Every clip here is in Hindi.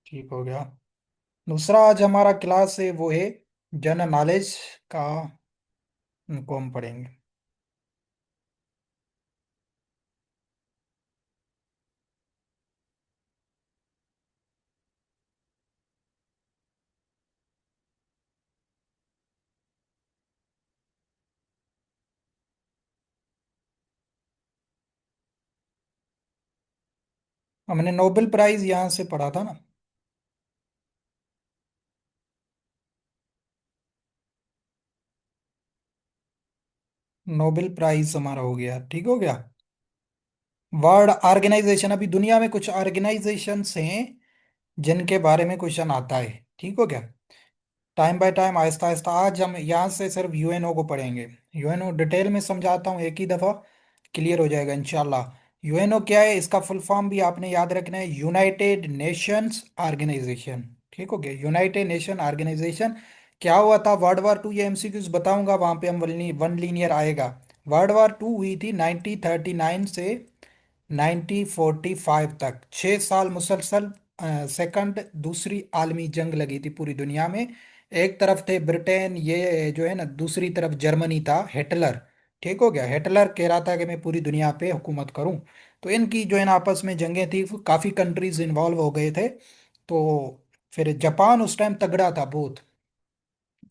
ठीक हो गया। दूसरा आज हमारा क्लास है वो है जनरल नॉलेज का। उनको हम पढ़ेंगे। हमने नोबेल प्राइज यहाँ से पढ़ा था ना। नोबेल प्राइज हमारा हो गया, ठीक हो गया। वर्ल्ड ऑर्गेनाइजेशन, अभी दुनिया में कुछ ऑर्गेनाइजेशंस हैं जिनके बारे में क्वेश्चन आता है, ठीक हो गया। Time by time, Aahista Aahista, आज हम यहाँ से सिर्फ यूएनओ को पढ़ेंगे। यूएनओ डिटेल में समझाता हूँ, एक ही दफ़ा क्लियर हो जाएगा इंशाल्लाह। यूएनओ क्या है, इसका फुल फॉर्म भी आपने याद रखना है, यूनाइटेड नेशंस ऑर्गेनाइजेशन। ठीक हो गया, यूनाइटेड नेशन ऑर्गेनाइजेशन। क्या हुआ था वर्ल्ड वॉर 2, ये एमसीक्यूज बताऊंगा, वहां पे हम वन लीनियर आएगा। वर्ल्ड वॉर 2 हुई थी 1939 से 1945 तक, 6 साल मुसलसल। सेकंड दूसरी आलमी जंग लगी थी पूरी दुनिया में। एक तरफ थे ब्रिटेन, ये जो है ना, दूसरी तरफ जर्मनी था, हिटलर। ठीक हो गया, हिटलर कह रहा था कि मैं पूरी दुनिया पे हुकूमत करूं। तो इनकी जो है ना आपस में जंगें थी, काफ़ी कंट्रीज इन्वॉल्व हो गए थे। तो फिर जापान उस टाइम तगड़ा था बहुत।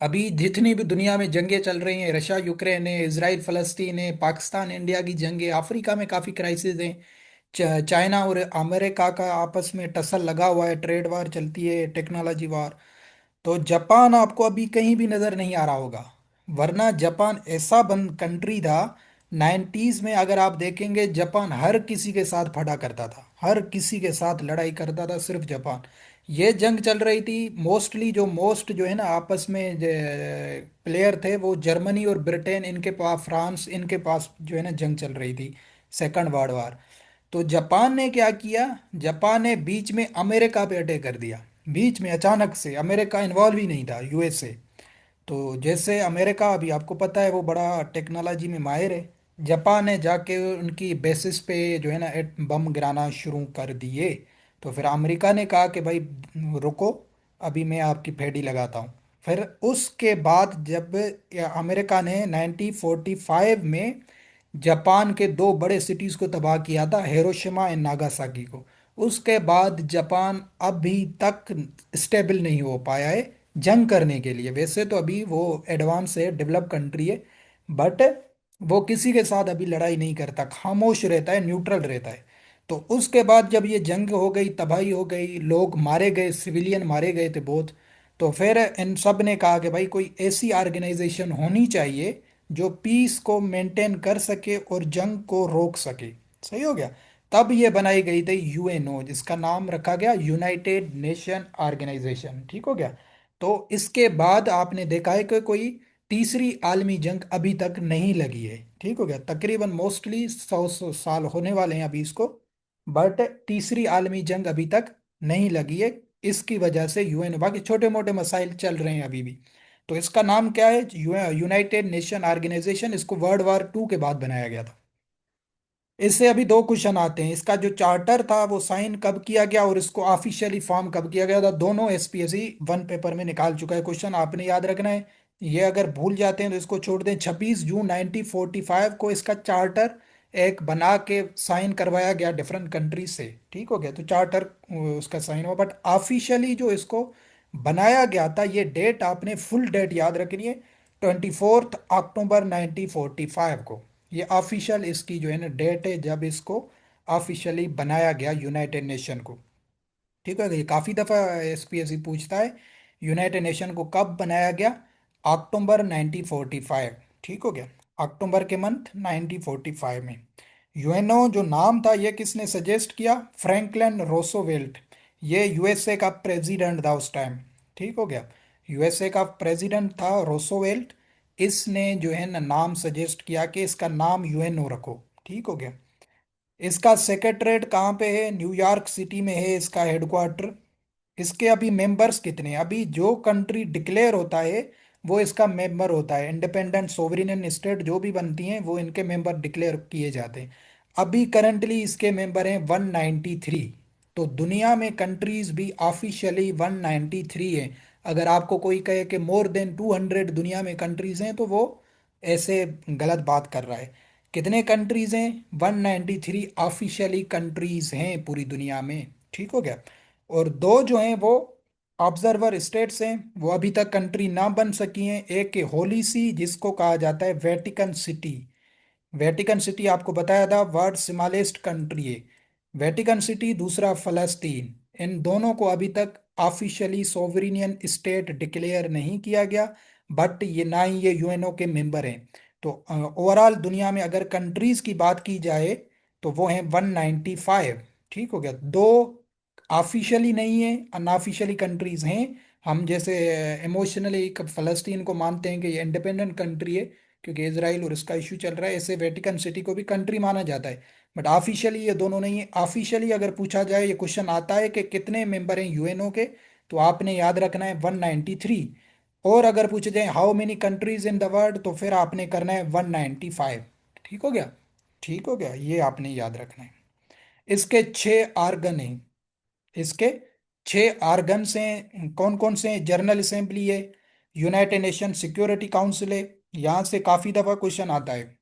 अभी जितनी भी दुनिया में जंगें चल रही हैं, रशिया यूक्रेन है, इसराइल फलस्तीन है, पाकिस्तान इंडिया की जंग है, अफ्रीका में काफ़ी क्राइसिस हैं। चाइना और अमेरिका का आपस में टसल लगा हुआ है, ट्रेड वार चलती है, टेक्नोलॉजी वार। तो जापान आपको अभी कहीं भी नज़र नहीं आ रहा होगा, वरना जापान ऐसा बंद कंट्री था। 90s में अगर आप देखेंगे, जापान हर किसी के साथ फटा करता था, हर किसी के साथ लड़ाई करता था, सिर्फ जापान। ये जंग चल रही थी मोस्टली, जो मोस्ट जो है ना आपस में प्लेयर थे, वो जर्मनी और ब्रिटेन, इनके पास, फ्रांस, इनके पास जो है ना जंग चल रही थी, सेकंड वर्ल्ड वार। तो जापान ने क्या किया, जापान ने बीच में अमेरिका पे अटैक कर दिया। बीच में अचानक से, अमेरिका इन्वॉल्व ही नहीं था, यूएसए। तो जैसे अमेरिका, अभी आपको पता है वो बड़ा टेक्नोलॉजी में माहिर है, जापान ने जाके उनकी बेसिस पे जो है ना बम गिराना शुरू कर दिए। तो फिर अमेरिका ने कहा कि भाई रुको, अभी मैं आपकी फेडी लगाता हूँ। फिर उसके बाद जब अमेरिका ने 1945 में जापान के दो बड़े सिटीज को तबाह किया था, हिरोशिमा एंड नागासाकी को। उसके बाद जापान अभी तक स्टेबल नहीं हो पाया है जंग करने के लिए। वैसे तो अभी वो एडवांस है, डेवलप कंट्री है, बट वो किसी के साथ अभी लड़ाई नहीं करता, खामोश रहता है, न्यूट्रल रहता है। तो उसके बाद जब ये जंग हो गई, तबाही हो गई, लोग मारे गए, सिविलियन मारे गए थे बहुत। तो फिर इन सब ने कहा कि भाई कोई ऐसी ऑर्गेनाइजेशन होनी चाहिए जो पीस को मेंटेन कर सके और जंग को रोक सके। सही हो गया। तब ये बनाई गई थी यूएनओ, जिसका नाम रखा गया यूनाइटेड नेशन ऑर्गेनाइजेशन। ठीक हो गया। तो इसके बाद आपने देखा है कि कोई तीसरी आलमी जंग अभी तक नहीं लगी है। ठीक हो गया, तकरीबन मोस्टली 100 साल होने वाले हैं अभी इसको, बट तीसरी आलमी जंग अभी तक नहीं लगी है। इसकी वजह से यूएन, बाकी छोटे मोटे मसाइल चल रहे हैं अभी भी। तो इसका नाम क्या है, यूनाइटेड नेशन ऑर्गेनाइजेशन। इसको वर्ल्ड वॉर 2 के बाद बनाया गया था। इससे अभी दो क्वेश्चन आते हैं, इसका जो चार्टर था वो साइन कब किया गया, और इसको ऑफिशियली फॉर्म कब किया गया था। दोनों एसपीएससी वन पेपर में निकाल चुका है, क्वेश्चन आपने याद रखना है। ये अगर भूल जाते हैं तो इसको छोड़ दें। 26 जून 1945 को इसका चार्टर एक बना के साइन करवाया गया डिफरेंट कंट्री से। ठीक हो गया, तो चार्टर उसका साइन हुआ, बट ऑफिशियली जो इसको बनाया गया था, ये डेट आपने फुल डेट याद रखनी है, 24 अक्टूबर 1945 को। ये ऑफिशियल इसकी जो है ना डेट है जब इसको ऑफिशियली बनाया गया यूनाइटेड नेशन को। ठीक है, ये काफ़ी दफ़ा एसपीएससी पूछता है, यूनाइटेड नेशन को कब बनाया गया, अक्टूबर 1945। ठीक हो गया, अक्टूबर के मंथ 1945 में। यूएनओ जो नाम था, ये किसने सजेस्ट किया, फ्रैंकलिन रोosevelt। ये यूएसए का प्रेसिडेंट था उस टाइम। ठीक हो गया, यूएसए का प्रेसिडेंट था रोosevelt। इसने जो है ना नाम सजेस्ट किया कि इसका नाम यूएनओ रखो। ठीक हो गया। इसका सेक्रेटरीट कहाँ पे है, न्यूयॉर्क सिटी में है इसका हेडक्वार्टर। इसके अभी मेंबर्स कितने हैं, अभी जो कंट्री डिक्लेयर होता है वो इसका मेंबर होता है, इंडिपेंडेंट सोवरेन स्टेट जो भी बनती हैं वो इनके मेंबर डिक्लेयर किए जाते हैं। अभी करंटली इसके मेंबर हैं 193। तो दुनिया में कंट्रीज भी ऑफिशियली 193 है। अगर आपको कोई कहे कि मोर देन 200 दुनिया में कंट्रीज हैं तो वो ऐसे गलत बात कर रहा है। कितने कंट्रीज हैं? 193 ऑफिशियली कंट्रीज हैं पूरी दुनिया में। ठीक हो गया। और दो जो हैं वो ऑब्जर्वर स्टेट्स हैं, वो अभी तक कंट्री ना बन सकी हैं। एक है होली सी, जिसको कहा जाता है वेटिकन सिटी। वेटिकन सिटी आपको बताया था वर्ल्ड स्मॉलेस्ट कंट्री है वेटिकन सिटी। दूसरा फ़लस्तीन। इन दोनों को अभी तक ऑफिशियली सोवरेनियन स्टेट डिक्लेयर नहीं किया गया, बट ये ना ही ये यूएनओ के मेंबर हैं। तो ओवरऑल दुनिया में अगर कंट्रीज की बात की जाए तो वो हैं 195। ठीक हो गया। दो ऑफिशियली नहीं है, अनऑफिशियली कंट्रीज हैं। हम जैसे इमोशनली फ़लस्तीन को मानते हैं कि ये इंडिपेंडेंट कंट्री है क्योंकि इसराइल और इसका इशू चल रहा है, ऐसे वेटिकन सिटी को भी कंट्री माना जाता है। बट ऑफिशियली ये दोनों नहीं है। ऑफिशियली अगर पूछा जाए, ये क्वेश्चन आता है कि कितने मेंबर हैं यूएनओ के, तो आपने याद रखना है 193। और अगर पूछे जाए how many countries in the world, तो फिर आपने करना है 195। ठीक हो गया। ठीक हो गया, ये आपने याद रखना है। इसके 6 आर्गन हैं। इसके 6 आर्गन हैं। कौन कौन से हैं? जनरल असेंबली है, यूनाइटेड नेशन सिक्योरिटी काउंसिल है। यहाँ से काफी दफा क्वेश्चन आता है।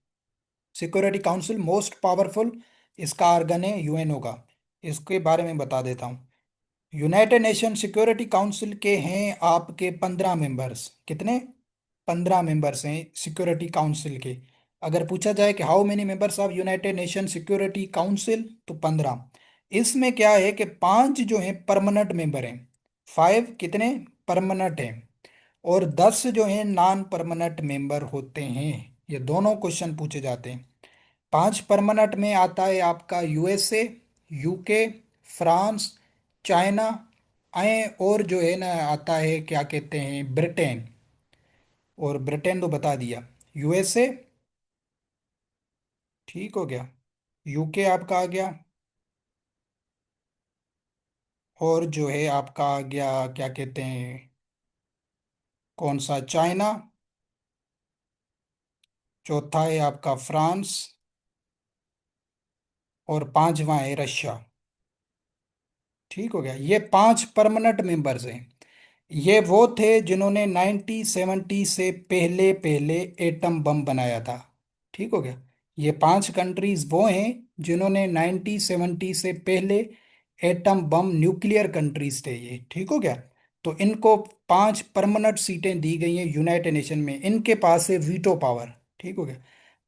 सिक्योरिटी काउंसिल मोस्ट पावरफुल इसका आर्गन है यूएनओ का। इसके बारे में बता देता हूँ। यूनाइटेड नेशन सिक्योरिटी काउंसिल के हैं आपके 15 मेंबर्स। कितने? 15 मेंबर्स हैं सिक्योरिटी काउंसिल के। अगर पूछा जाए कि how many members of United nation security council, तो 15। इसमें क्या है कि 5 जो हैं परमानेंट मेंबर हैं। 5 कितने परमानेंट हैं, और 10 जो हैं नॉन परमानेंट मेंबर होते हैं। ये दोनों क्वेश्चन पूछे जाते हैं। 5 परमानेंट में आता है आपका यूएसए, यूके, फ्रांस, चाइना, आए और जो है ना आता है क्या कहते हैं ब्रिटेन। और ब्रिटेन तो बता दिया। यूएसए, ठीक हो गया। यूके आपका आ गया। और जो है आपका आ गया क्या कहते हैं, कौन सा, चाइना। चौथा है आपका फ्रांस। और पांचवा है रशिया। ठीक हो गया। ये 5 परमानेंट मेंबर्स हैं। ये वो थे जिन्होंने 1970 से पहले पहले एटम बम बनाया था। ठीक हो गया। ये 5 कंट्रीज वो हैं जिन्होंने 1970 से पहले एटम बम, न्यूक्लियर कंट्रीज थे ये। ठीक हो गया। तो इनको 5 परमानेंट सीटें दी गई हैं यूनाइटेड नेशन में। इनके पास है वीटो पावर। ठीक हो गया।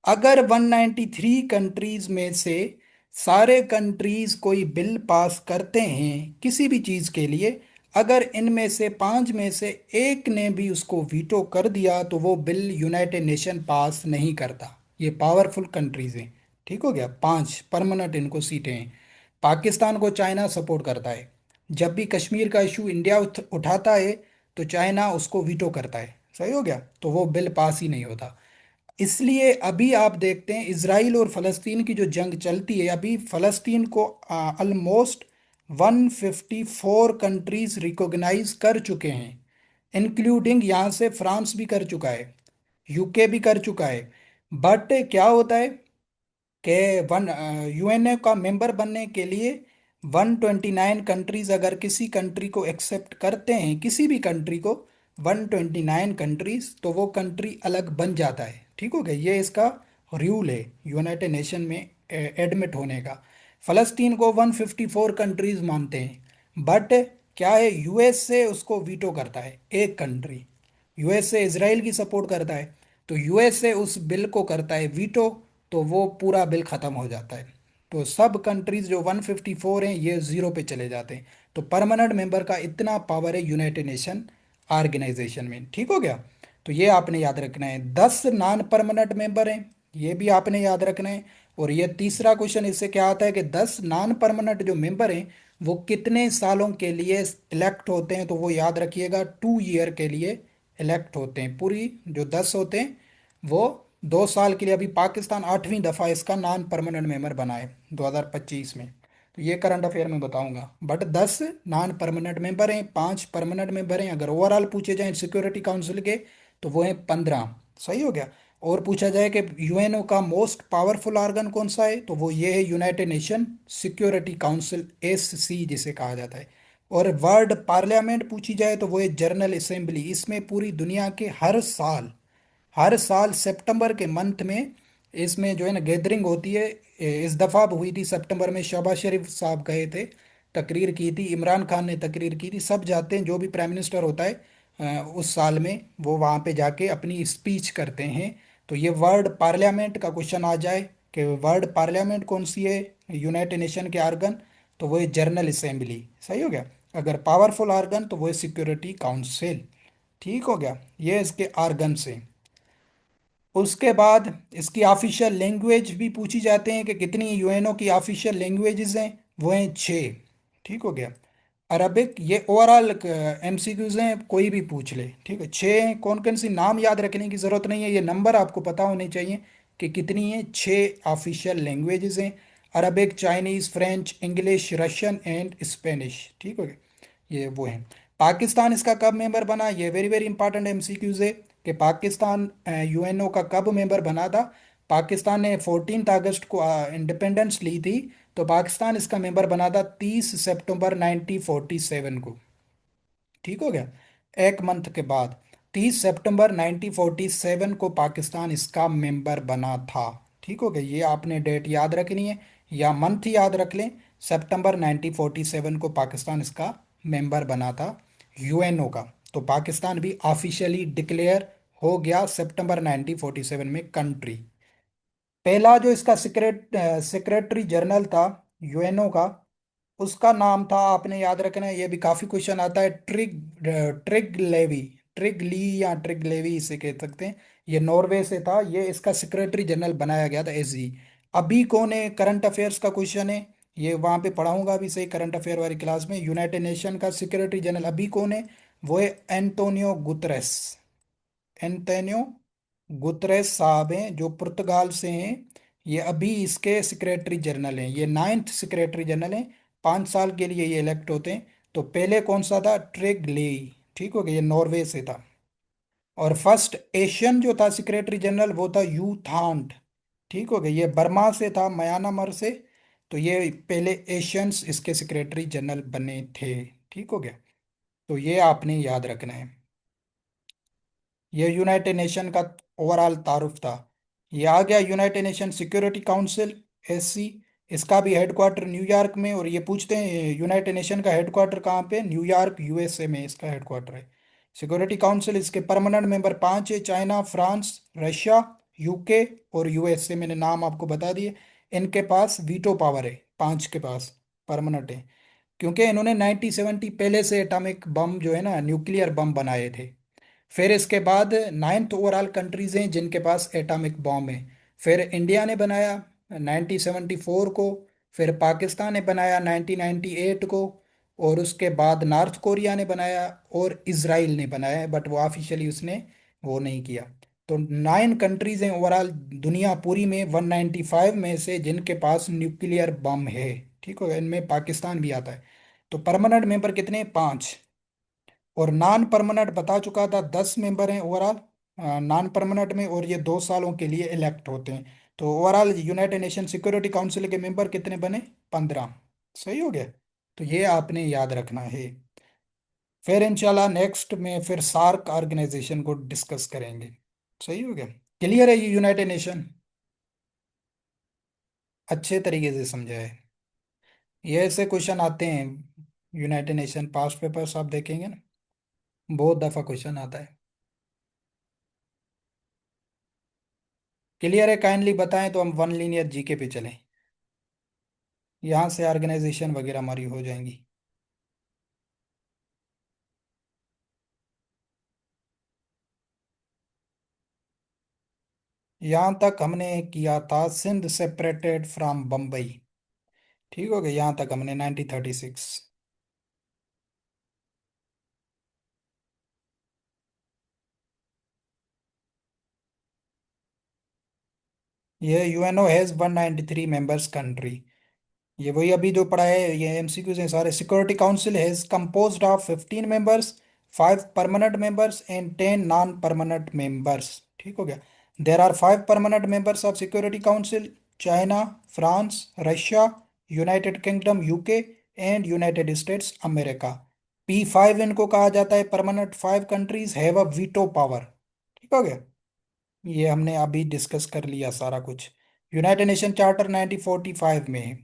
अगर 193 कंट्रीज में से सारे कंट्रीज कोई बिल पास करते हैं किसी भी चीज के लिए, अगर इनमें से 5 में से एक ने भी उसको वीटो कर दिया तो वो बिल यूनाइटेड नेशन पास नहीं करता। ये पावरफुल कंट्रीज हैं। ठीक हो गया। 5 परमानेंट इनको सीटें हैं। पाकिस्तान को चाइना सपोर्ट करता है। जब भी कश्मीर का इशू इंडिया उठाता है तो चाइना उसको वीटो करता है। सही हो गया। तो वो बिल पास ही नहीं होता। इसलिए अभी आप देखते हैं इसराइल और फलस्तीन की जो जंग चलती है, अभी फलस्तीन को ऑलमोस्ट 154 कंट्रीज रिकॉग्नाइज कर चुके हैं, इंक्लूडिंग यहाँ से फ्रांस भी कर चुका है, यूके भी कर चुका है। बट क्या होता है कि वन यूएनए का मेंबर बनने के लिए 129 कंट्रीज अगर किसी कंट्री को एक्सेप्ट करते हैं, किसी भी कंट्री को, 129 कंट्रीज, तो वो कंट्री अलग बन जाता है। ठीक हो गया। ये इसका रूल है यूनाइटेड नेशन में एडमिट होने का। फ़लस्तीन को 154 कंट्रीज मानते हैं, बट क्या है, यूएसए उसको वीटो करता है, एक कंट्री। यूएसए इसराइल की सपोर्ट करता है, तो यूएसए उस बिल को करता है वीटो, तो वो पूरा बिल खत्म हो जाता है। तो सब कंट्रीज जो 154 हैं ये जीरो पे चले जाते हैं। तो परमानेंट मेंबर का इतना पावर है यूनाइटेड नेशन ऑर्गेनाइजेशन में। ठीक हो गया। तो ये आपने याद रखना है। 10 नॉन परमानेंट मेंबर हैं, ये भी आपने याद रखना है। और ये तीसरा क्वेश्चन इससे क्या आता है कि 10 नॉन परमानेंट जो मेंबर हैं वो कितने सालों के लिए इलेक्ट होते हैं, तो वो याद रखिएगा 2 ईयर के लिए इलेक्ट होते हैं। पूरी जो 10 होते हैं वो 2 साल के लिए। अभी पाकिस्तान 8वीं दफ़ा इसका नॉन परमानेंट मेंबर बना है 2025 में। तो ये करंट अफेयर में बताऊंगा। बट 10 नॉन परमानेंट मेंबर हैं, 5 परमानेंट मेंबर हैं। अगर ओवरऑल पूछे जाएं सिक्योरिटी काउंसिल के, तो वो हैं 15। सही हो गया। और पूछा जाए कि यूएनओ का मोस्ट पावरफुल ऑर्गन कौन सा है, तो वो ये है United nation security council, SC जिसे कहा जाता है। और वर्ल्ड पार्लियामेंट पूछी जाए तो वो है जनरल असेंबली। इसमें पूरी दुनिया के हर साल सितंबर के मंथ में इसमें जो है ना गैदरिंग होती है। इस दफ़ा अब हुई थी सितंबर में, शहबाज शरीफ साहब गए थे, तकरीर की थी, इमरान खान ने तकरीर की थी, सब जाते हैं, जो भी प्राइम मिनिस्टर होता है उस साल में वो वहाँ पे जाके अपनी स्पीच करते हैं। तो ये वर्ल्ड पार्लियामेंट का क्वेश्चन आ जाए कि वर्ल्ड पार्लियामेंट कौन सी है यूनाइटेड नेशन के आर्गन, तो वो है जनरल असेंबली। सही हो गया। अगर पावरफुल आर्गन तो वो है सिक्योरिटी काउंसिल। ठीक हो गया, ये इसके आर्गन से। उसके बाद इसकी ऑफिशियल लैंग्वेज भी पूछी जाते हैं कि कितनी यूएनओ की ऑफिशियल लैंग्वेजेस हैं, वो हैं छः। ठीक हो गया। अरबिक, ये ओवरऑल एमसीक्यूज हैं, कोई भी पूछ ले, ठीक है। छः हैं, कौन कौन सी नाम याद रखने की ज़रूरत नहीं है, ये नंबर आपको पता होने चाहिए कि कितनी है। छः ऑफिशियल लैंग्वेजेस हैं, Arabic, Chinese, French, English, Russian and Spanish. ठीक हो गया, ये वो है। पाकिस्तान इसका कब मेंबर बना, ये वेरी वेरी इंपॉर्टेंट एमसीक्यूज है कि पाकिस्तान यूएनओ का कब मेंबर बना था। पाकिस्तान ने 14 अगस्त को इंडिपेंडेंस ली थी, तो पाकिस्तान इसका मेंबर बना था 30 सितंबर 1947 को। ठीक हो गया, एक मंथ के बाद 30 सितंबर 1947 को पाकिस्तान इसका मेंबर बना था। ठीक हो गया, ये आपने डेट याद रखनी है या मंथ याद रख लें। सितंबर 1947 को पाकिस्तान इसका मेंबर बना था यूएनओ का। तो पाकिस्तान भी ऑफिशियली डिक्लेयर हो गया सितंबर 1947 में कंट्री। पहला जो इसका सेक्रेटरी जनरल था यूएनओ का, उसका नाम था, आपने याद रखना है, ये भी काफी क्वेश्चन आता है, ट्रिग लेवी, ट्रिग ली या ट्रिग लेवी इसे कह सकते हैं। ये नॉर्वे से था, ये इसका सेक्रेटरी जनरल बनाया गया था एसजी। अभी कौन है, करंट अफेयर्स का क्वेश्चन है, ये वहां पे पढ़ाऊंगा अभी से करंट अफेयर वाली क्लास में। यूनाइटेड नेशन का सेक्रेटरी जनरल अभी कौन है, वो है एंटोनियो गुतरेस। एंटोनियो गुतरेस साहब हैं, जो पुर्तगाल से हैं। ये अभी इसके सेक्रेटरी जनरल हैं, ये 9th सेक्रेटरी जनरल हैं। 5 साल के लिए ये इलेक्ट होते हैं। तो पहले कौन सा था, ट्रेग ले। ठीक हो गया, ये नॉर्वे से था। और फर्स्ट एशियन जो था सेक्रेटरी जनरल वो था यू थांट। ठीक हो गया, ये बर्मा से था, म्यांमार से। तो ये पहले एशियंस इसके सेक्रेटरी जनरल बने थे। ठीक हो गया, तो ये आपने याद रखना है। ये यूनाइटेड नेशन का ओवरऑल तारुफ था। ये आ गया United nation security council, SC. इसका भी हेडक्वार्टर न्यूयॉर्क में, और ये पूछते हैं यूनाइटेड नेशन का हेडक्वार्टर कहाँ पे, न्यूयॉर्क यूएसए में इसका हेडक्वार्टर है। सिक्योरिटी काउंसिल, इसके परमानेंट मेंबर पांच है, चाइना, फ्रांस, रशिया, यूके और यूएसए, मैंने नाम आपको बता दिए। इनके पास वीटो पावर है, पांच के पास परमानेंट है, क्योंकि इन्होंने 1970 पहले से एटॉमिक बम जो है ना, न्यूक्लियर बम बनाए थे। फिर इसके बाद 9th ओवरऑल कंट्रीज हैं जिनके पास एटॉमिक बॉम्ब है। फिर इंडिया ने बनाया 1974 को, फिर पाकिस्तान ने बनाया 1998 को, और उसके बाद नॉर्थ कोरिया ने बनाया, और इजराइल ने बनाया है, बट वो ऑफिशियली उसने वो नहीं किया। तो 9 कंट्रीज हैं ओवरऑल दुनिया पूरी में 195 में से जिनके पास न्यूक्लियर बम है। ठीक है, इनमें पाकिस्तान भी आता है। तो परमानेंट मेंबर कितने, पांच। और नॉन परमानेंट बता चुका था, 10 मेंबर हैं ओवरऑल नॉन परमानेंट में, और ये 2 सालों के लिए इलेक्ट होते हैं। तो overall United nation security council के मेंबर कितने बने, 15। सही हो गया, तो ये आपने याद रखना है। फिर इंशाल्लाह नेक्स्ट में फिर सार्क ऑर्गेनाइजेशन को डिस्कस करेंगे। सही हो गया, क्लियर है ये यूनाइटेड नेशन, अच्छे तरीके से समझा है। ये ऐसे क्वेश्चन आते हैं यूनाइटेड नेशन पास्ट पेपर्स, आप देखेंगे ना, बहुत दफा क्वेश्चन आता है। क्लियर है, काइंडली बताएं तो हम वन लीनियर जीके पे चलें, यहाँ से ऑर्गेनाइजेशन वगैरह हमारी हो जाएंगी। यहाँ तक हमने किया था सिंध सेपरेटेड फ्रॉम बम्बई। ठीक हो गया, यहाँ तक हमने 1936। ये यूएनओ हैज 193 मेंबर्स कंट्री। ये वही अभी जो पढ़ा है, ये एमसीक्यूज हैं सारे। Security Council has composed of 15 members, 5 permanent members and 10 non permanent members. ठीक हो गया। There are 5 permanent members of Security Council: China, France, Russia, United Kingdom UK and United States America. P5 इनको कहा जाता है permanent 5 countries have a veto power. ठीक हो गया। ये हमने अभी डिस्कस कर लिया सारा कुछ। यूनाइटेड नेशन चार्टर 1945 में है।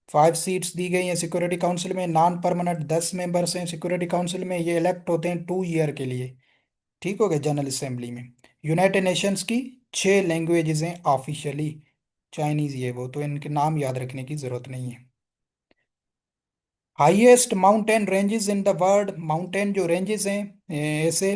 5 सीट्स दी गई हैं सिक्योरिटी काउंसिल में। नॉन परमानेंट 10 मेंबर्स हैं सिक्योरिटी काउंसिल में, ये इलेक्ट होते हैं 2 ईयर के लिए। ठीक हो गया, जनरल असेंबली में। यूनाइटेड नेशंस की 6 लैंग्वेजेस हैं ऑफिशियली। चाइनीज ये वो तो इनके नाम याद रखने की जरूरत नहीं है। Highest mountain ranges in the world. Mountain जो रेंजेस हैं ऐसे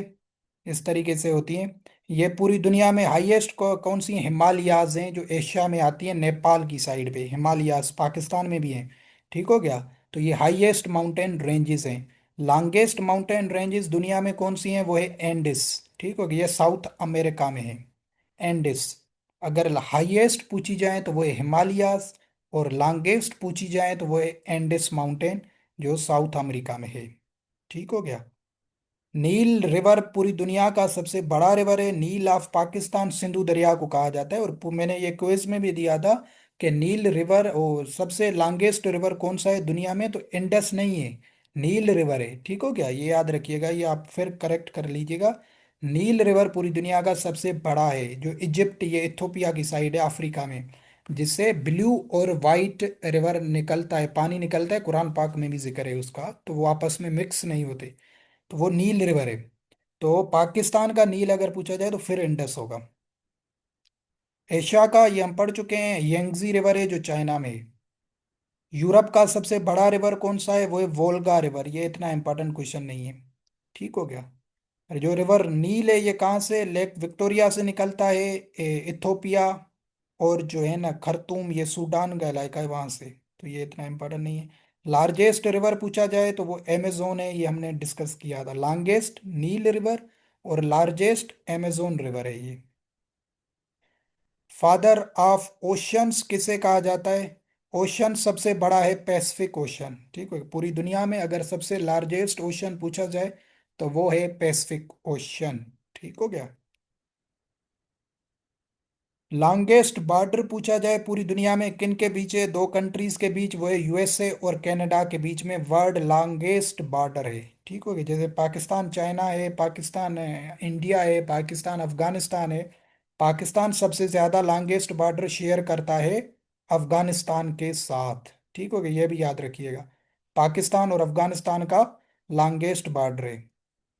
इस तरीके से होती हैं। ये पूरी दुनिया में हाईएस्ट कौन सी हैं? हिमालयाज हैं, जो एशिया में आती हैं, नेपाल की साइड पे हिमालयाज, पाकिस्तान में भी हैं। ठीक हो गया। तो ये हाईएस्ट माउंटेन रेंजेस हैं। लॉन्गेस्ट माउंटेन रेंजेस दुनिया में कौन सी हैं? वो है एंडिस। ठीक हो गया, ये साउथ अमेरिका में है, एंडिस। अगर हाईएस्ट पूछी जाए तो वो है हिमालयाज, और लॉन्गेस्ट पूछी जाए तो वो है एंडिस माउंटेन, जो साउथ अमेरिका में है। ठीक हो गया। नील रिवर पूरी दुनिया का सबसे बड़ा रिवर है। नील ऑफ पाकिस्तान सिंधु दरिया को कहा जाता है। और मैंने ये क्विज में भी दिया था कि नील रिवर और सबसे लॉन्गेस्ट रिवर कौन सा है दुनिया में, तो इंडस नहीं है, नील रिवर है। ठीक हो गया, ये याद रखिएगा, ये आप फिर करेक्ट कर लीजिएगा। नील रिवर पूरी दुनिया का सबसे बड़ा है, जो इजिप्ट, ये इथोपिया की साइड है अफ्रीका में, जिससे ब्लू और वाइट रिवर निकलता है, पानी निकलता है, कुरान पाक में भी जिक्र है उसका, तो वो आपस में मिक्स नहीं होते। तो वो नील रिवर है। तो पाकिस्तान का नील अगर पूछा जाए तो फिर इंडस होगा। एशिया का ये हम पढ़ चुके हैं, यंगजी रिवर है जो चाइना में है। यूरोप का सबसे बड़ा रिवर कौन सा है? वो है वोल्गा रिवर। ये इतना इंपॉर्टेंट क्वेश्चन नहीं है। ठीक हो गया। और जो रिवर नील है ये कहाँ से? लेक विक्टोरिया से निकलता है, इथोपिया और जो है ना खर्तूम, ये सूडान का इलाका है वहां से। तो ये इतना इंपॉर्टेंट नहीं है। लार्जेस्ट रिवर पूछा जाए तो वो अमेजोन है, ये हमने डिस्कस किया था। लॉन्गेस्ट नील रिवर और लार्जेस्ट अमेजोन रिवर है ये। फादर ऑफ ओशंस किसे कहा जाता है? ओशन सबसे बड़ा है पैसिफिक ओशन। ठीक है, पूरी दुनिया में अगर सबसे लार्जेस्ट ओशन पूछा जाए तो वो है पैसिफिक ओशन। ठीक हो गया। लॉन्गेस्ट बॉर्डर पूछा जाए पूरी दुनिया में किन के बीच है? 2 कंट्रीज के बीच, वो है यूएसए और कनाडा के बीच में वर्ल्ड लॉन्गेस्ट बॉर्डर है। ठीक हो गया। जैसे पाकिस्तान चाइना है, पाकिस्तान इंडिया है, पाकिस्तान अफगानिस्तान है। पाकिस्तान सबसे ज्यादा लॉन्गेस्ट बॉर्डर शेयर करता है अफगानिस्तान के साथ। ठीक हो गया, ये भी याद रखिएगा। पाकिस्तान और अफगानिस्तान का लॉन्गेस्ट बॉर्डर है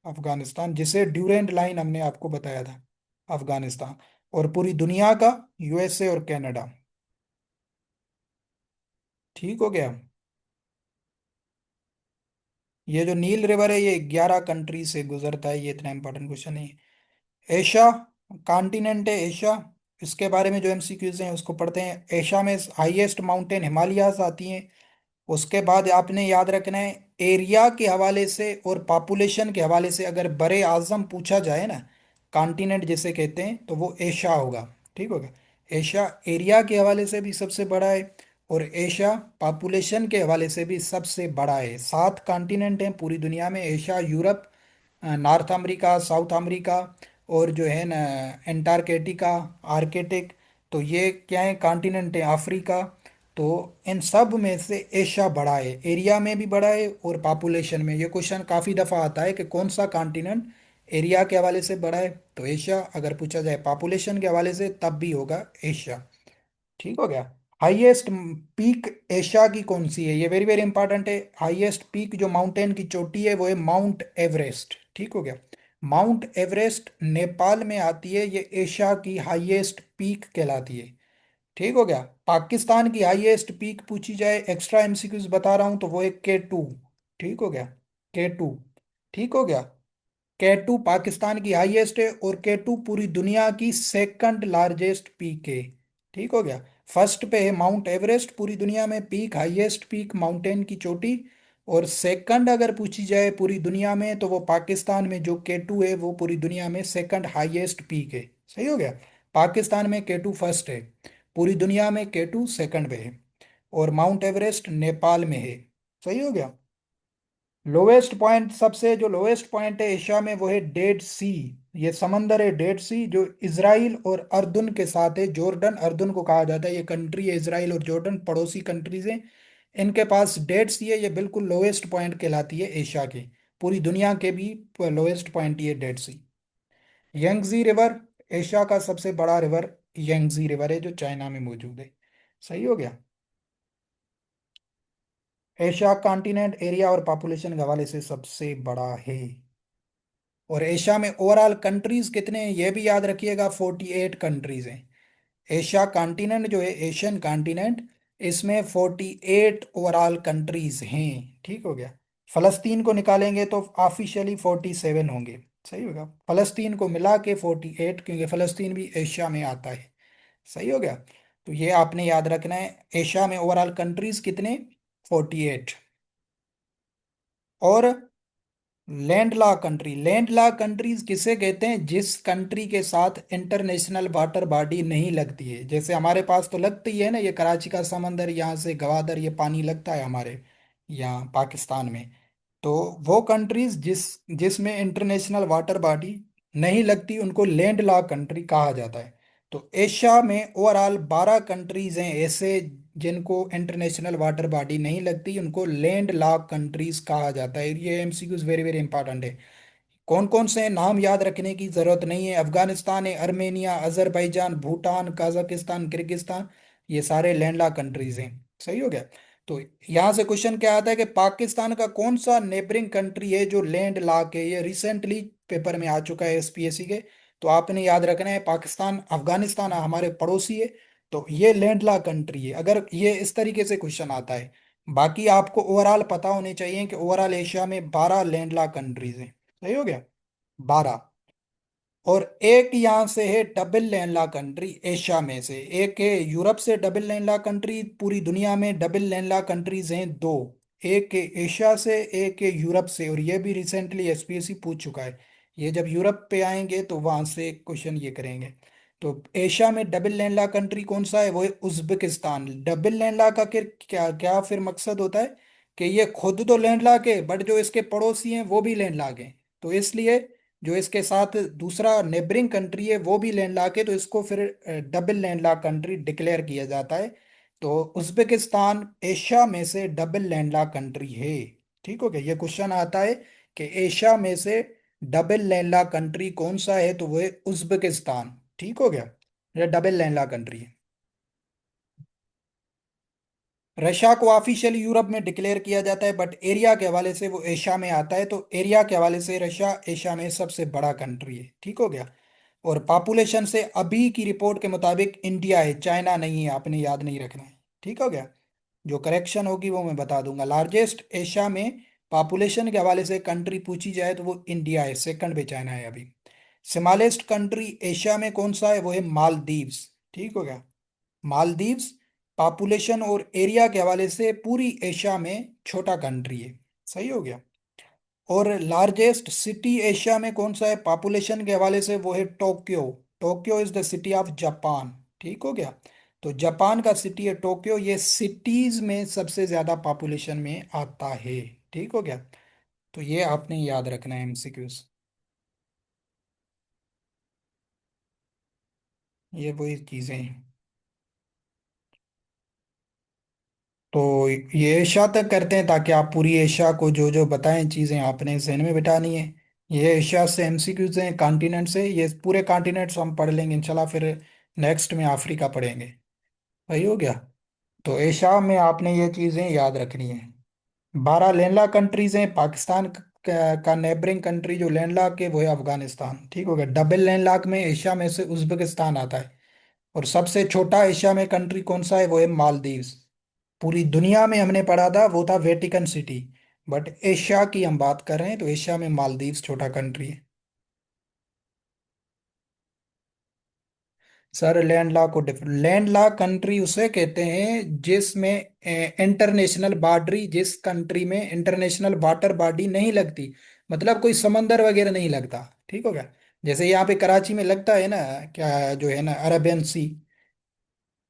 अफगानिस्तान, जिसे ड्यूरेंट लाइन हमने आपको बताया था, अफगानिस्तान। और पूरी दुनिया का यूएसए और कनाडा। ठीक हो गया। ये जो नील रिवर है ये 11 कंट्री से गुजरता है, ये इतना इंपॉर्टेंट क्वेश्चन नहीं है। एशिया कॉन्टिनेंट है एशिया, इसके बारे में जो एमसीक्यूज हैं उसको पढ़ते हैं। एशिया में हाईएस्ट माउंटेन हिमालयाज आती हैं। उसके बाद आपने याद रखना है, एरिया के हवाले से और पॉपुलेशन के हवाले से अगर बड़े आजम पूछा जाए ना, कॉन्टिनेंट जिसे कहते हैं, तो वो एशिया होगा। ठीक होगा। एशिया एरिया के हवाले से भी सबसे बड़ा है, और एशिया पॉपुलेशन के हवाले से भी सबसे बड़ा है। 7 कॉन्टिनेंट हैं पूरी दुनिया में: Asia, Europe, north America, south America, और जो है ना एंटार्क्टिका, आर्कटिक। तो ये क्या है? कॉन्टिनेंट है। अफ्रीका। तो इन सब में से एशिया बड़ा है, एरिया में भी बड़ा है और पॉपुलेशन में। ये क्वेश्चन काफ़ी दफ़ा आता है कि कौन सा कॉन्टिनेंट एरिया के हवाले से बड़ा है, तो एशिया। अगर पूछा जाए पॉपुलेशन के हवाले से तब भी होगा एशिया। ठीक हो गया। हाईएस्ट पीक एशिया की कौन सी है? ये वेरी वेरी इंपॉर्टेंट है। हाईएस्ट पीक जो माउंटेन की चोटी है वो है माउंट एवरेस्ट। ठीक हो गया। माउंट एवरेस्ट नेपाल में आती है, ये एशिया की हाईएस्ट पीक कहलाती है। ठीक हो गया। पाकिस्तान की हाईएस्ट पीक पूछी जाए, एक्स्ट्रा एमसीक्यूज बता रहा हूं, तो वो है K2। ठीक हो गया, K2। ठीक हो गया। K2 पाकिस्तान की हाईएस्ट है, और K2 पूरी दुनिया की सेकंड लार्जेस्ट पीक है। ठीक हो गया। फर्स्ट पे है माउंट एवरेस्ट, पूरी दुनिया में पीक, हाईएस्ट पीक माउंटेन की चोटी। और सेकंड अगर पूछी जाए पूरी दुनिया में, तो वो पाकिस्तान में जो K2 है वो पूरी दुनिया में सेकंड हाईएस्ट पीक है। सही हो गया। पाकिस्तान में K2 फर्स्ट है, पूरी दुनिया में K2 सेकंड पे है, और माउंट एवरेस्ट नेपाल में है। सही हो गया। लोवेस्ट पॉइंट, सबसे जो लोवेस्ट पॉइंट है एशिया में वो है डेड सी। ये समंदर है डेड सी, जो इसराइल और अर्दन के साथ है। जॉर्डन अर्दन को कहा जाता है, ये कंट्री है, इसराइल और जॉर्डन पड़ोसी कंट्रीज हैं। इनके पास डेड सी है, ये बिल्कुल लोवेस्ट पॉइंट कहलाती है एशिया के। पूरी दुनिया के भी लोवेस्ट पॉइंट ये डेड सी। यंगजी रिवर, एशिया का सबसे बड़ा रिवर यंगजी रिवर है, जो चाइना में मौजूद है। सही हो गया। एशिया कॉन्टिनेंट एरिया और पॉपुलेशन के हवाले से सबसे बड़ा है। और एशिया में ओवरऑल कंट्रीज कितने हैं ये भी याद रखिएगा, 48 कंट्रीज हैं। एशिया कॉन्टिनेंट जो है, एशियन कॉन्टिनेंट, इसमें 48 ओवरऑल कंट्रीज हैं। ठीक हो गया। फलस्तीन को निकालेंगे तो ऑफिशियली 47 होंगे। सही होगा, फलस्तीन को मिला के 48, क्योंकि फलस्तीन भी एशिया में आता है। सही हो गया। तो ये आपने याद रखना है, एशिया में ओवरऑल कंट्रीज कितने, 48। और लैंडलॉक कंट्री, लैंडलॉक कंट्रीज किसे कहते हैं, जिस कंट्री के साथ इंटरनेशनल वाटर बॉडी नहीं लगती है। जैसे हमारे पास तो लगती है ना, ये कराची का समंदर, यहाँ से गवादर, ये पानी लगता है हमारे यहाँ पाकिस्तान में। तो वो कंट्रीज जिसमें इंटरनेशनल वाटर बॉडी नहीं लगती, उनको लैंड लॉक कंट्री कहा जाता है। तो एशिया में ओवरऑल 12 कंट्रीज हैं ऐसे जिनको इंटरनेशनल वाटर बॉडी नहीं लगती, उनको लैंड लॉक कंट्रीज कहा जाता है। ये एमसीक्यूज वेरी वेरी इंपॉर्टेंट है। कौन कौन से हैं, नाम याद रखने की जरूरत नहीं है। अफगानिस्तान है, Armenia, Azerbaijan, Bhutan, Kazakhstan, Kyrgyzstan, ये सारे लैंडलॉक कंट्रीज हैं। सही हो गया। तो यहाँ से क्वेश्चन क्या आता है कि पाकिस्तान का कौन सा नेबरिंग कंट्री है जो लैंड लॉक है। ये रिसेंटली पेपर में आ चुका है एसपीएससी के। तो आपने याद रखना है, पाकिस्तान, अफगानिस्तान हमारे पड़ोसी है, तो ये लैंड लॉक कंट्री है, अगर ये इस तरीके से क्वेश्चन आता है। बाकी आपको ओवरऑल पता होने चाहिए कि ओवरऑल एशिया में 12 लैंड लॉक कंट्रीज हैं। सही हो गया, 12। और एक यहाँ से है डबल लैंडलॉक कंट्री एशिया में से, एक है यूरोप से डबल लैंडलॉक कंट्री। पूरी दुनिया में डबल लैंडलॉक कंट्रीज हैं दो, एक है एशिया से, एक है यूरोप से। और ये भी रिसेंटली एसपीएससी पूछ चुका है। ये जब यूरोप पे आएंगे तो वहां से क्वेश्चन ये करेंगे। तो एशिया में डबल लैंडलॉक कंट्री कौन सा है, वो है उज्बेकिस्तान। डबल लैंडलॉक का क्या क्या फिर मकसद होता है कि ये खुद तो लैंडलॉक है, बट जो इसके पड़ोसी हैं वो भी लैंडलॉक हैं। तो इसलिए जो इसके साथ दूसरा नेबरिंग कंट्री है वो भी लैंडलॉक है, तो इसको फिर डबल लैंडलॉक कंट्री डिक्लेयर किया जाता है। तो उज्बेकिस्तान एशिया में से डबल लैंडलॉक कंट्री है। ठीक हो गया। ये क्वेश्चन आता है कि एशिया में से डबल लैंडलॉक कंट्री कौन सा है, तो वो है उज्बेकिस्तान। ठीक हो गया, ये डबल लैंडलॉक कंट्री है। रशिया को ऑफिशियली यूरोप में डिक्लेयर किया जाता है, बट एरिया के हवाले से वो एशिया में आता है। तो एरिया के हवाले से रशिया एशिया में सबसे बड़ा कंट्री है। ठीक हो गया। और पॉपुलेशन से अभी की रिपोर्ट के मुताबिक इंडिया है, चाइना नहीं है, आपने याद नहीं रखना है। ठीक हो गया। जो करेक्शन होगी वो मैं बता दूंगा। लार्जेस्ट एशिया में पॉपुलेशन के हवाले से कंट्री पूछी जाए तो वो इंडिया है, सेकंड पे चाइना है अभी। स्मॉलेस्ट कंट्री एशिया में कौन सा है, वो है मालदीव्स। ठीक हो गया। मालदीव्स पॉपुलेशन और एरिया के हवाले से पूरी एशिया में छोटा कंट्री है। सही हो गया। और लार्जेस्ट सिटी एशिया में कौन सा है पॉपुलेशन के हवाले से, वो है Tokyo. Tokyo is the city of Japan. ठीक हो गया। तो जापान का सिटी है टोक्यो, ये सिटीज में सबसे ज्यादा पॉपुलेशन में आता है। ठीक हो गया। तो ये आपने याद रखना है एमसीक्यूज। ये वही चीजें हैं। तो ये एशिया तक करते हैं, ताकि आप पूरी एशिया को जो जो बताएं चीज़ें आपने जहन में बिठानी है। ये एशिया से एमसीक्यूज हैं, कॉन्टिनेंट से, ये पूरे कॉन्टिनेंट्स हम पढ़ लेंगे इंशाल्लाह। फिर नेक्स्ट में अफ्रीका पढ़ेंगे। सही हो गया। तो एशिया में आपने ये चीज़ें याद रखनी है। 12 लैंडलॉक कंट्रीज हैं। पाकिस्तान का नेबरिंग कंट्री जो लैंडलॉक है वो है अफगानिस्तान। ठीक हो गया। डबल लैंडलॉक में एशिया में से उज्बेकिस्तान आता है। और सबसे छोटा एशिया में कंट्री कौन सा है, वो है मालदीव्स। पूरी दुनिया में हमने पढ़ा था वो था वेटिकन सिटी, बट एशिया की हम बात कर रहे हैं, तो एशिया में मालदीव्स छोटा कंट्री है। सर लैंडलॉक को डिफरेंट, लैंडलॉक कंट्री उसे कहते हैं जिसमें इंटरनेशनल बॉर्डरी, जिस कंट्री में इंटरनेशनल वाटर बॉडी नहीं लगती, मतलब कोई समंदर वगैरह नहीं लगता। ठीक हो गया। जैसे यहाँ पे कराची में लगता है ना, क्या जो है ना, अरबियन सी,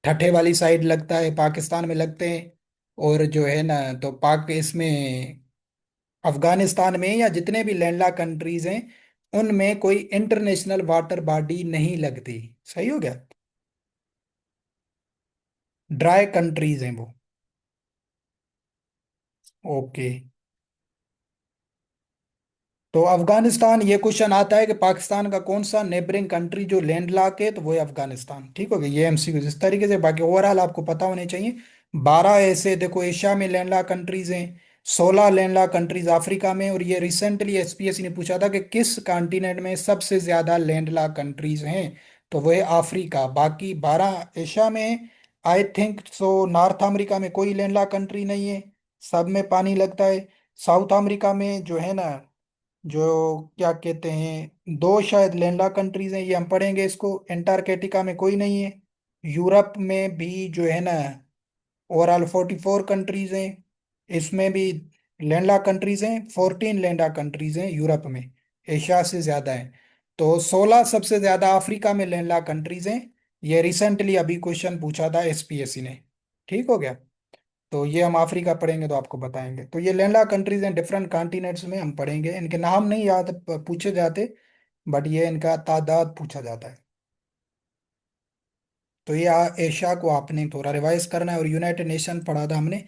ठट्ठे वाली साइड लगता है, पाकिस्तान में लगते हैं। और जो है ना, तो पाक इसमें अफगानिस्तान में या जितने भी लैंडलॉक कंट्रीज हैं उनमें कोई इंटरनेशनल वाटर बॉडी नहीं लगती। सही हो गया। ड्राई कंट्रीज हैं वो। ओके। तो अफगानिस्तान, ये क्वेश्चन आता है कि पाकिस्तान का कौन सा नेबरिंग कंट्री जो लैंड लॉक है, तो वो है अफगानिस्तान। ठीक हो गया, ये एमसीक्यू इस तरीके से। बाकी ओवरऑल आपको पता होने चाहिए। 12 ऐसे देखो एशिया में लैंड लॉक कंट्रीज हैं, 16 लैंड लॉक कंट्रीज अफ्रीका में, और ये रिसेंटली एसपीएससी ने पूछा था कि किस कॉन्टिनेंट में सबसे ज्यादा लैंड लॉक कंट्रीज हैं, तो वो है अफ्रीका। बाकी 12 एशिया में, I think so north America में कोई लैंड लॉक कंट्री नहीं है, सब में पानी लगता है। साउथ अमेरिका में जो है ना, जो क्या कहते हैं, दो शायद लैंडलॉक कंट्रीज हैं, ये हम पढ़ेंगे इसको। एंटार्क्टिका में कोई नहीं है। यूरोप में भी जो है ना, ओवरऑल 44 कंट्रीज हैं, इसमें भी लैंडलॉक कंट्रीज हैं, 14 लैंडलॉक कंट्रीज हैं यूरोप में। एशिया से ज्यादा है। तो 16 सबसे ज्यादा अफ्रीका में लैंडलॉक कंट्रीज हैं। ये रिसेंटली अभी क्वेश्चन पूछा था एसपीएससी ने। ठीक हो गया। तो ये हम अफ्रीका पढ़ेंगे तो आपको बताएंगे। तो ये लैंडलॉक कंट्रीज हैं, डिफरेंट कॉन्टिनेंट्स में हम पढ़ेंगे। इनके नाम नहीं याद पूछे जाते, बट ये इनका तादाद पूछा जाता है। तो ये एशिया को आपने थोड़ा रिवाइज करना है, और यूनाइटेड नेशन पढ़ा था हमने।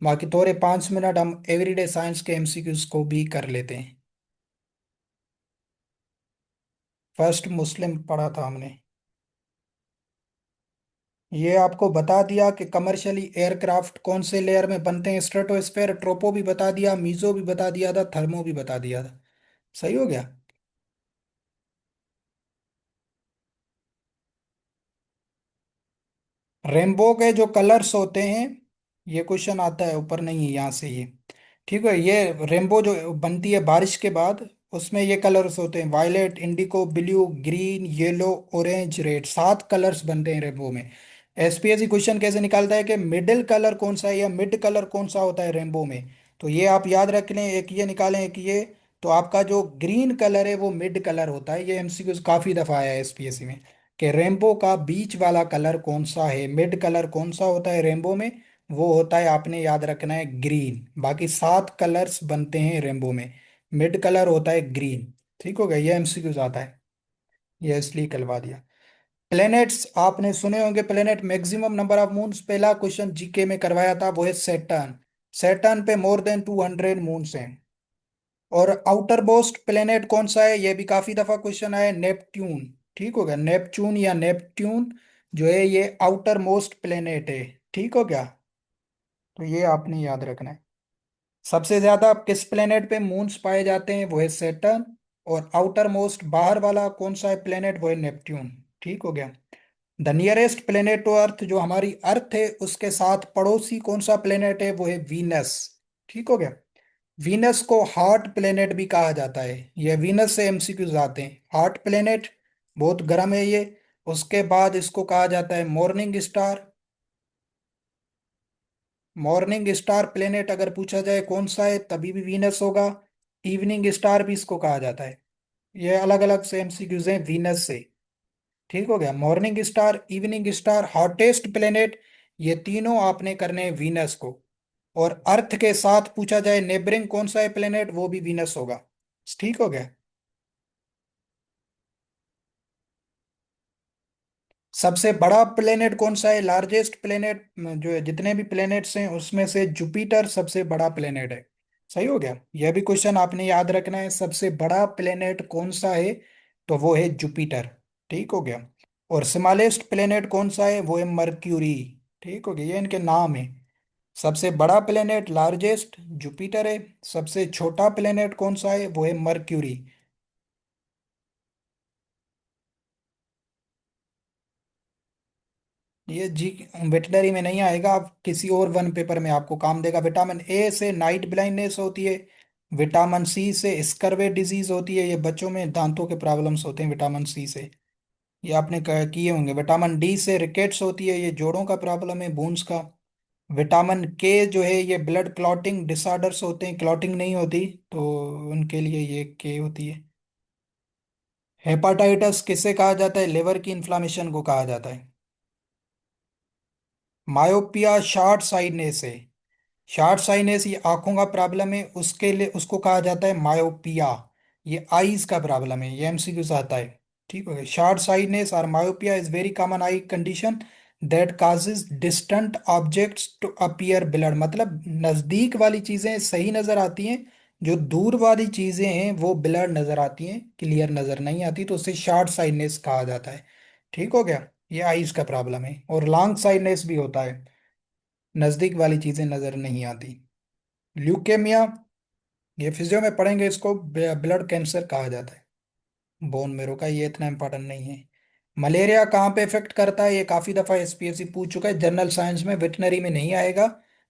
बाकी थोड़े 5 मिनट हम एवरीडे साइंस के एमसीक्यूज को भी कर लेते हैं। फर्स्ट मुस्लिम पढ़ा था हमने। ये आपको बता दिया कि कमर्शियली एयरक्राफ्ट कौन से लेयर में बनते हैं, स्ट्रेटोस्फेयर, ट्रोपो भी बता दिया, मीजो भी बता दिया था, थर्मो भी बता दिया था। सही हो गया। रेनबो के जो कलर्स होते हैं, ये क्वेश्चन आता है ऊपर, नहीं है यहाँ से ये। ठीक है, ये रेनबो जो बनती है बारिश के बाद, उसमें ये कलर्स होते हैं, violet, indigo, blue, green, yellow, orange, red, 7 colours बनते हैं रेनबो में। एसपीएससी क्वेश्चन कैसे निकालता है कि मिडिल कलर कौन सा है या मिड कलर कौन सा होता है रेनबो में। तो ये आप याद रख लें, एक ये निकालें एक ये। तो आपका जो ग्रीन कलर है वो मिड कलर होता है। ये एमसीक्यू काफी दफा आया है एसपीएससी में, कि रेनबो का बीच वाला कलर कौन सा है, मिड कलर कौन सा होता है रेनबो में, वो होता है, आपने याद रखना है, ग्रीन। बाकी 7 कलर्स बनते हैं रेनबो में, मिड कलर होता है ग्रीन। ठीक हो गया, ये एमसीक्यूज आता है, ये इसलिए करवा दिया। प्लैनेट्स आपने सुने होंगे, planet maximum number of moons, पहला क्वेश्चन जीके में करवाया था, वो है सैटर्न। सैटर्न पे मोर देन 200 मून्स हैं। और आउटर मोस्ट प्लेनेट कौन सा है, ये भी काफी दफा क्वेश्चन आया, नेपट्यून। ठीक हो गया, नेपच्यून या नेपट्यून जो है ये आउटर मोस्ट प्लेनेट है। ठीक हो गया। तो ये आपने याद रखना है। सबसे ज्यादा किस प्लेनेट पे मून्स पाए जाते हैं, वो है सेटर्न। और आउटर मोस्ट बाहर वाला कौन सा है प्लेनेट, वो है नेपट्यून। ठीक हो गया। The nearest planet to earth, जो हमारी अर्थ है उसके साथ पड़ोसी कौन सा प्लेनेट है, वो है वीनस। ठीक हो गया। वीनस को हार्ट प्लेनेट भी कहा जाता है। ये वीनस से एमसीक्यूज आते हैं। हार्ट प्लेनेट, बहुत गर्म है ये। उसके बाद इसको कहा जाता है morning star. Morning star planet अगर पूछा जाए कौन सा है, तभी भी वीनस होगा। इवनिंग स्टार भी इसको कहा जाता है। ये अलग अलग से एमसीक्यूज हैं वीनस से। ठीक हो गया, morning star, evening star, hottest planet, ये तीनों आपने करने हैं वीनस को। और अर्थ के साथ पूछा जाए नेबरिंग कौन सा है प्लेनेट, वो भी वीनस होगा। ठीक हो गया। सबसे बड़ा प्लेनेट कौन सा है, लार्जेस्ट प्लेनेट, जो है जितने भी प्लेनेट्स हैं उसमें से जुपिटर सबसे बड़ा प्लेनेट है। सही हो गया, यह भी क्वेश्चन आपने याद रखना है, सबसे बड़ा प्लेनेट कौन सा है, तो वो है जुपिटर। ठीक हो गया। और स्मॉलेस्ट प्लेनेट कौन सा है, वो है मर्क्यूरी। ठीक हो गया, ये इनके नाम है। सबसे बड़ा प्लेनेट लार्जेस्ट जुपिटर है, सबसे छोटा प्लेनेट कौन सा है, वो है मर्क्यूरी। ये जी वेटनरी में नहीं आएगा, आप किसी और वन पेपर में आपको काम देगा। विटामिन ए से नाइट ब्लाइंडनेस होती है। विटामिन सी से स्कर्वे डिजीज होती है, ये बच्चों में दांतों के प्रॉब्लम्स होते हैं विटामिन सी से। ये आपने किए होंगे। विटामिन डी से रिकेट्स होती है, ये जोड़ों का प्रॉब्लम है, बोन्स का। विटामिन के जो है ये ब्लड क्लॉटिंग डिसऑर्डर्स होते हैं, क्लॉटिंग नहीं होती, तो उनके लिए ये के होती है। हेपाटाइटिस किसे कहा जाता है, लिवर की इन्फ्लामेशन को कहा जाता है। मायोपिया शॉर्ट साइडनेस है। शॉर्ट साइनेस ये आंखों का प्रॉब्लम है, उसके लिए उसको कहा जाता है मायोपिया। ये आईज का प्रॉब्लम है, ये एमसीक्यू से आता है। ठीक हो गया। शॉर्ट साइनेस और myopia is very common eye condition that causes distant objects to appear blurred, मतलब नजदीक वाली चीजें सही नजर आती हैं, जो दूर वाली चीजें हैं वो ब्लर नजर आती हैं, क्लियर नजर नहीं आती, तो उसे शॉर्ट साइनेस कहा जाता है। ठीक हो गया। ये आईज का प्रॉब्लम है। और लॉन्ग साइनेस भी होता है, नजदीक वाली चीजें नजर नहीं आती। ल्यूकेमिया, ये फिजियो में पढ़ेंगे, इसको ब्लड कैंसर कहा जाता है, बोन मेरो का, ये इतना इंपॉर्टेंट नहीं है। मलेरिया कहाँ पे इफेक्ट करता है, ये काफी दफा एसपीएससी पूछ चुका है, जनरल साइंस में, वेटनरी में नहीं आएगा।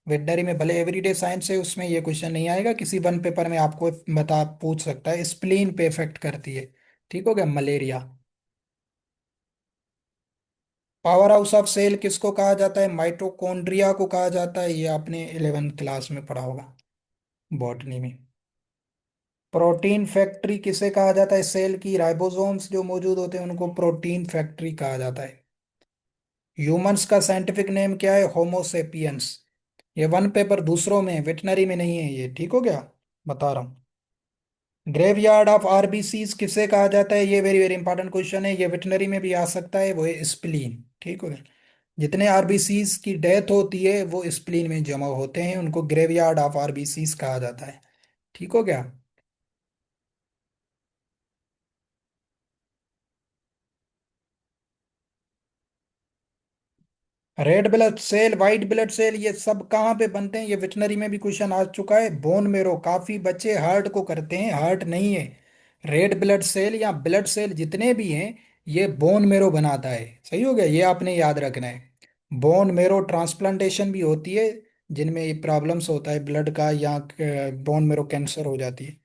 वेटनरी में भले एवरीडे साइंस है, उसमें ये क्वेश्चन नहीं आएगा, किसी वन पेपर में आपको बता पूछ सकता है, स्प्लीन पे इफेक्ट करती है। ठीक हो गया, malaria. Power house of cell किसको कहा जाता है, माइटोकॉन्ड्रिया को कहा जाता है, ये आपने 11th क्लास में पढ़ा होगा, बॉटनी में। प्रोटीन फैक्ट्री किसे कहा जाता है, सेल की राइबोसोम्स जो मौजूद होते हैं उनको प्रोटीन फैक्ट्री कहा जाता है। ह्यूमंस का साइंटिफिक नेम क्या है, होमोसेपियंस। ये वन पेपर दूसरों में, वेटनरी में नहीं है ये। ठीक हो गया, बता रहा हूँ। ग्रेवयार्ड ऑफ आरबीसीज किसे कहा जाता है, ये वेरी वेरी इंपॉर्टेंट क्वेश्चन है, ये वेटनरी में भी आ सकता है, वो है स्प्लीन। ठीक हो गया। जितने आरबीसीज की डेथ होती है वो स्प्लीन में जमा होते हैं, उनको ग्रेवयार्ड ऑफ आरबीसीज कहा जाता है। ठीक हो गया। Red blood cell, white blood cell, ये सब कहाँ पे बनते हैं, ये विटनरी में भी क्वेश्चन आ चुका है। बोन मेरो, काफी बच्चे हार्ट को करते हैं, हार्ट नहीं है। रेड ब्लड सेल या ब्लड सेल जितने भी हैं, ये बोन मेरो बनाता है। सही हो गया, ये आपने याद रखना है। बोन मेरो ट्रांसप्लांटेशन भी होती है, जिनमें ये प्रॉब्लम्स होता है ब्लड का, या बोन मेरो कैंसर हो जाती है,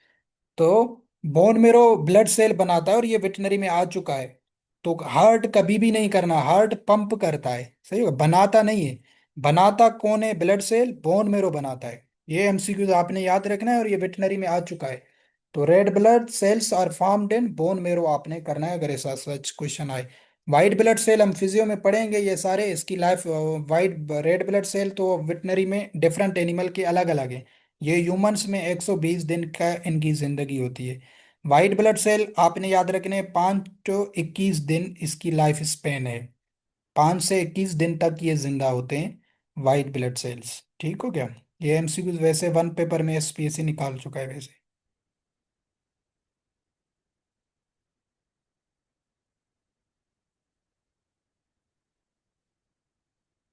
तो बोन मेरो ब्लड सेल बनाता है, और ये वेटनरी में आ चुका है। तो हार्ट कभी भी नहीं करना, हार्ट पंप करता है, सही होगा, बनाता नहीं है। बनाता कौन है, ब्लड सेल, बोन मेरो बनाता है। ये एमसीक्यू आपने याद रखना है, और ये वेटनरी में आ चुका है। तो red blood cells are formed in bone marrow आपने करना है, अगर ऐसा सच क्वेश्चन आए। वाइट ब्लड सेल हम फिजियो में पढ़ेंगे ये सारे, इसकी life, white red blood cell तो वेटनरी में डिफरेंट एनिमल के अलग अलग है। ये ह्यूमंस में 120 दिन का इनकी जिंदगी होती है। वाइट ब्लड सेल आपने याद रखने, 5 to 21 दिन इसकी लाइफ स्पेन है, 5 से 21 दिन तक ये जिंदा होते हैं, वाइट ब्लड सेल्स। ठीक हो गया। ये एमसीक्यू वैसे वन पेपर में एसपीएससी निकाल चुका है वैसे।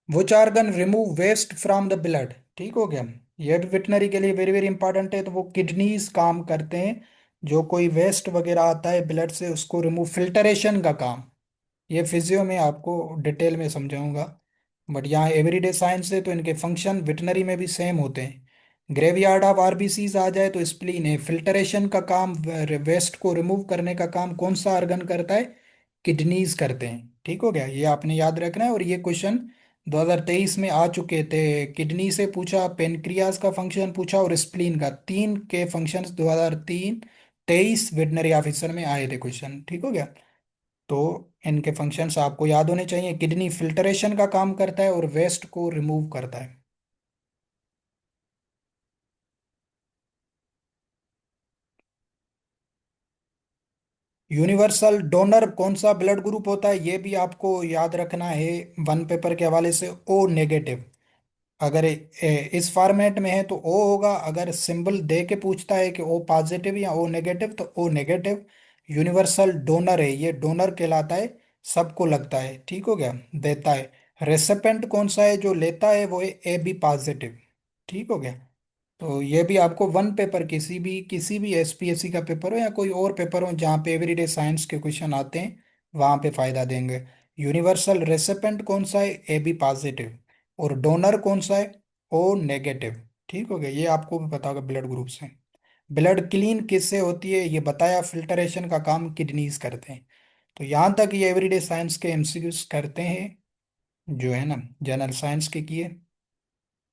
Which organ remove waste from the blood, ठीक हो गया। ये भी वेटनरी के लिए वेरी वेरी इंपॉर्टेंट है, तो वो किडनीज काम करते हैं, जो कोई वेस्ट वगैरह आता है ब्लड से उसको रिमूव, फिल्टरेशन का काम। ये फिजियो में आपको डिटेल में समझाऊंगा, बट यहाँ एवरीडे साइंस है, तो इनके फंक्शन वेटनरी में भी सेम होते हैं। ग्रेवयार्ड ऑफ आरबीसीज आ जाए तो स्प्लीन है, फिल्टरेशन का काम, वेस्ट को रिमूव करने का काम कौन सा ऑर्गन करता है, किडनीज करते हैं। ठीक हो गया, ये आपने याद रखना है, और ये क्वेश्चन 2023 में आ चुके थे। किडनी से पूछा, पेनक्रियाज का फंक्शन पूछा, और स्प्लीन का, तीन के फंक्शंस 2023 वेटनरी ऑफिसर में आए थे क्वेश्चन। ठीक हो गया। तो इनके फंक्शंस आपको याद होने चाहिए, किडनी फिल्टरेशन का काम करता है और वेस्ट को रिमूव करता है। यूनिवर्सल डोनर कौन सा ब्लड ग्रुप होता है, ये भी आपको याद रखना है, वन पेपर के हवाले से, ओ नेगेटिव। अगर इस फॉर्मेट में है तो ओ होगा, अगर सिंबल दे के पूछता है कि ओ पॉजिटिव या ओ नेगेटिव, तो ओ नेगेटिव। यूनिवर्सल डोनर है, ये डोनर कहलाता है, सबको लगता है। ठीक हो गया, देता है। रेसिपेंट कौन सा है, जो लेता है, वो है ए बी पॉजिटिव। ठीक हो गया। तो ये भी आपको वन पेपर, किसी भी एसपीएससी का पेपर हो या कोई और पेपर हो जहाँ पे एवरीडे साइंस के क्वेश्चन आते हैं, वहाँ पे फायदा देंगे। यूनिवर्सल रेसिपेंट कौन सा है, ए बी पॉजिटिव। और डोनर कौन सा है, ओ नेगेटिव। ठीक हो गया, ये आपको भी पता होगा ब्लड ग्रुप से। ब्लड क्लीन किससे होती है, ये बताया, फिल्टरेशन का काम किडनीज करते हैं। तो यहाँ तक ये एवरीडे साइंस के एमसीक्यूज करते हैं, जो है ना, जनरल साइंस के किए।